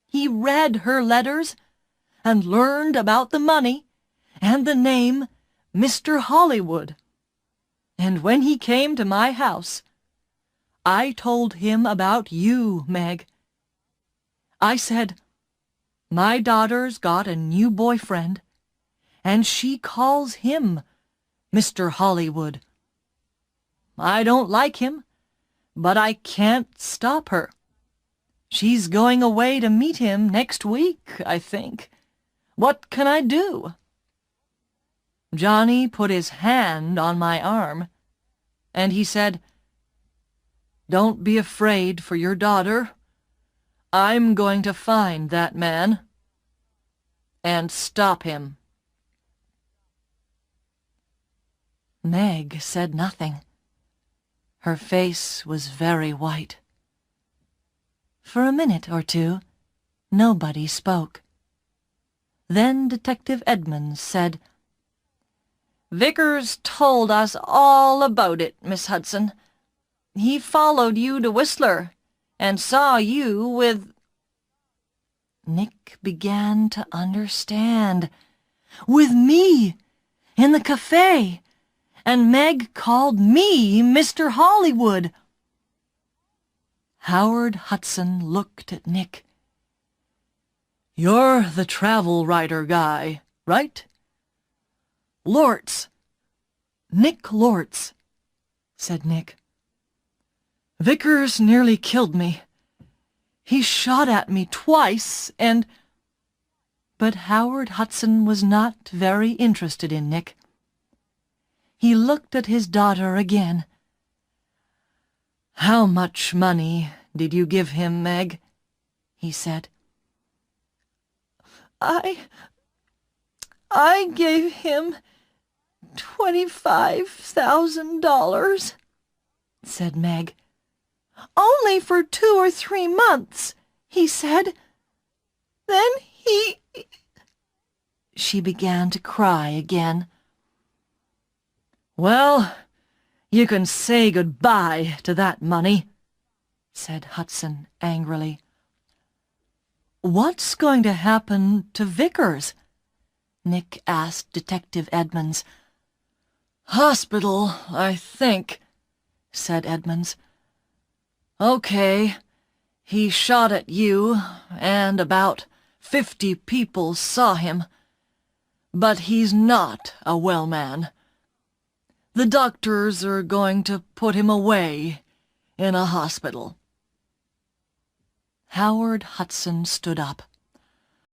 He read her letters and learned about the money and the name Mr. Holywood. And when he came to my house, I told him about you, Meg. I said, my daughter's got a new boyfriend, and she calls him Mr. Holywood. I don't like him, but I can't stop her. She's going away to meet him next week, I think. What can I do? Johnny put his hand on my arm, and he said, don't be afraid for your daughter. I'm going to find that man and stop him. Meg said nothing. Her face was very white. For a minute or two, nobody spoke. Then Detective Edmonds said, Vickers told us all about it, Miss Hudson. He followed you to Whistler and saw you with... Nick began to understand. With me, in the cafe, and Meg called me Mr. Holywood. Howard Hudson looked at Nick. You're the travel writer guy, right? Lortz. Nick Lortz, said Nick. Vickers nearly killed me. He shot at me twice, and... But Howard Hudson was not very interested in Nick. He looked at his daughter again. How much money did you give him, Meg? He said. I gave him $25,000, said Meg. Only for 2 or 3 months, he said. Then he... She began to cry again. Well, you can say goodbye to that money, said Hudson angrily. What's going to happen to Vickers? Nick asked Detective Edmonds. Hospital, I think, said Edmonds. Okay, he shot at you, and about 50 people saw him. But he's not a well man. The doctors are going to put him away in a hospital. Howard Hudson stood up.